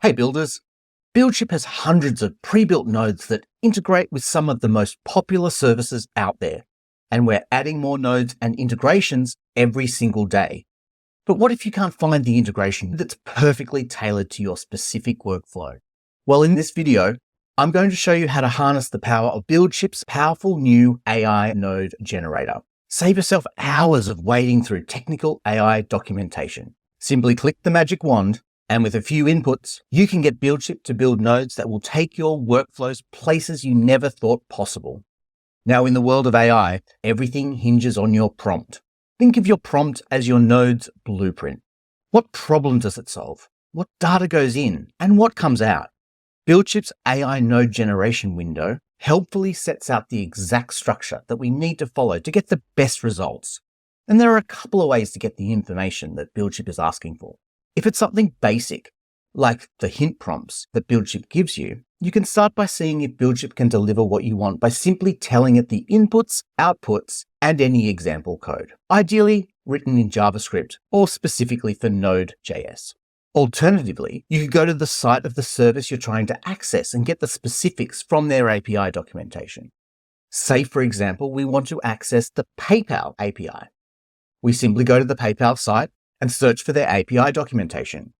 Hey builders, BuildShip has hundreds of pre-built nodes that integrate with some of the most popular services out there, and we're adding more nodes and integrations every single day. But what if you can't find the integration that's perfectly tailored to your specific workflow? Well, in this video, I'm going to show you how to harness the power of BuildShip's powerful new AI node generator. Save yourself hours of wading through technical AI documentation. Simply click the magic wand, and with a few inputs, you can get BuildShip to build nodes that will take your workflows places you never thought possible. Now, in the world of AI, everything hinges on your prompt. Think of your prompt as your node's blueprint. What problem does it solve? What data goes in? And what comes out? BuildShip's AI node generation window helpfully sets out the exact structure that we need to follow to get the best results. And there are a couple of ways to get the information that BuildShip is asking for. If it's something basic, like the hint prompts that BuildShip gives you, you can start by seeing if BuildShip can deliver what you want by simply telling it the inputs, outputs, and any example code, ideally written in JavaScript or specifically for Node.js. Alternatively, you could go to the site of the service you're trying to access and get the specifics from their API documentation. Say, for example, we want to access the PayPal API. We simply go to the PayPal site and search for their API documentation.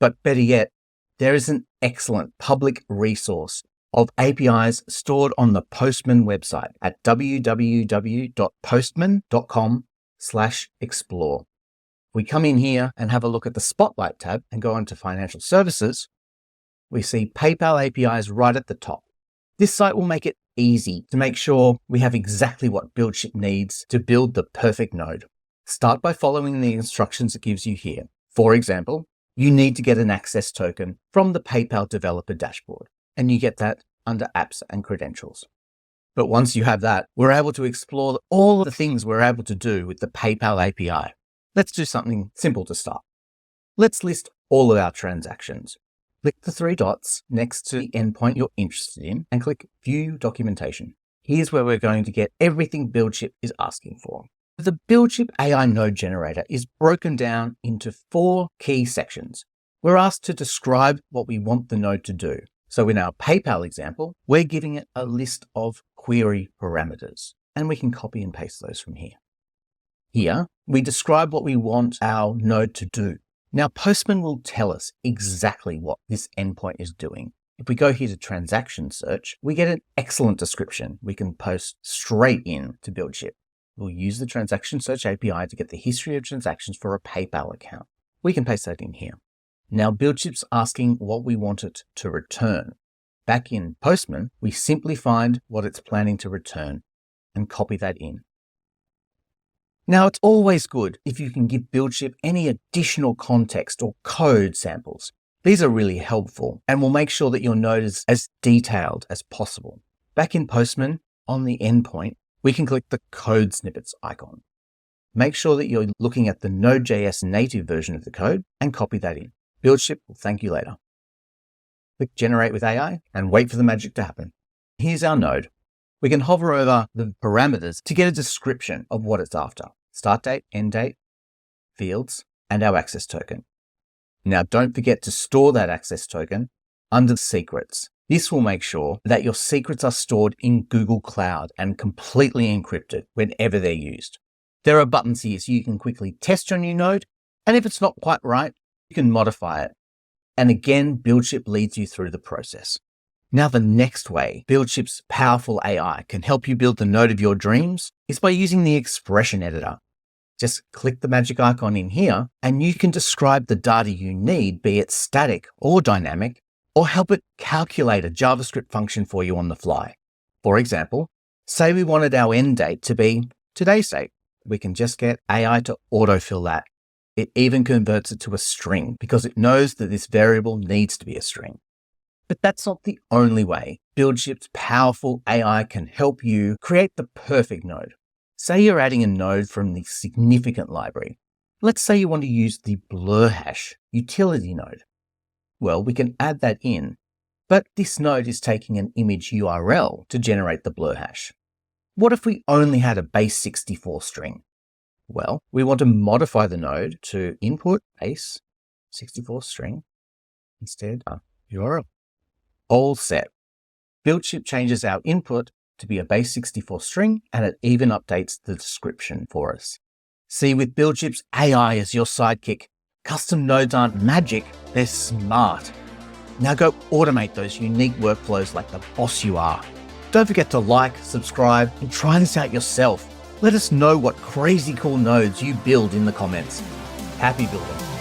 But better yet, there is an excellent public resource of APIs stored on the Postman website at www.postman.com/explore. We come in here and have a look at the Spotlight tab and go into Financial Services. We see PayPal APIs right at the top. This site will make it easy to make sure we have exactly what BuildShip needs to build the perfect node. Start by following the instructions it gives you here. For example, you need to get an access token from the PayPal developer dashboard, and you get that under Apps and Credentials. But once you have that, we're able to explore all of the things we're able to do with the PayPal API. Let's do something simple to start. Let's list all of our transactions. Click the three dots next to the endpoint you're interested in and click View Documentation. Here's where we're going to get everything BuildShip is asking for. The BuildShip AI node generator is broken down into 4 key sections. We're asked to describe what we want the node to do. So in our PayPal example, we're giving it a list of query parameters, and we can copy and paste those from here. Here, we describe what we want our node to do. Now, Postman will tell us exactly what this endpoint is doing. If we go here to Transaction Search, we get an excellent description we can post straight in to BuildShip. We'll use the Transaction Search API to get the history of transactions for a PayPal account. We can paste that in here. Now, BuildShip's asking what we want it to return. Back in Postman, we simply find what it's planning to return and copy that in. Now, it's always good if you can give BuildShip any additional context or code samples. These are really helpful and will make sure that your node is as detailed as possible. Back in Postman, on the endpoint, we can click the code snippets icon. Make sure that you're looking at the Node.js native version of the code and copy that in. BuildShip will thank you later. Click Generate with AI and wait for the magic to happen. Here's our node. We can hover over the parameters to get a description of what it's after. Start date, end date, fields, and our access token. Now, don't forget to store that access token under secrets. This will make sure that your secrets are stored in Google Cloud and completely encrypted whenever they're used. There are buttons here so you can quickly test your new node, and if it's not quite right, you can modify it. And again, BuildShip leads you through the process. Now, the next way BuildShip's powerful AI can help you build the node of your dreams is by using the expression editor. Just click the magic icon in here, and you can describe the data you need, be it static or dynamic, or help it calculate a JavaScript function for you on the fly. For example, say we wanted our end date to be today's date. We can just get AI to autofill that. It even converts it to a string because it knows that this variable needs to be a string. But that's not the only way BuildShip's powerful AI can help you create the perfect node. Say you're adding a node from the significant library. Let's say you want to use the blur hash utility node. Well, we can add that in, but this node is taking an image URL to generate the blur hash. What if we only had a base 64 string? Well, we want to modify the node to input base 64 string instead URL. All set. BuildShip changes our input to be a base64 string, and it even updates the description for us. See, with BuildShip's AI as your sidekick, custom nodes aren't magic, they're smart. Now go automate those unique workflows like the boss you are. Don't forget to like, subscribe, and try this out yourself. Let us know what crazy cool nodes you build in the comments. Happy building.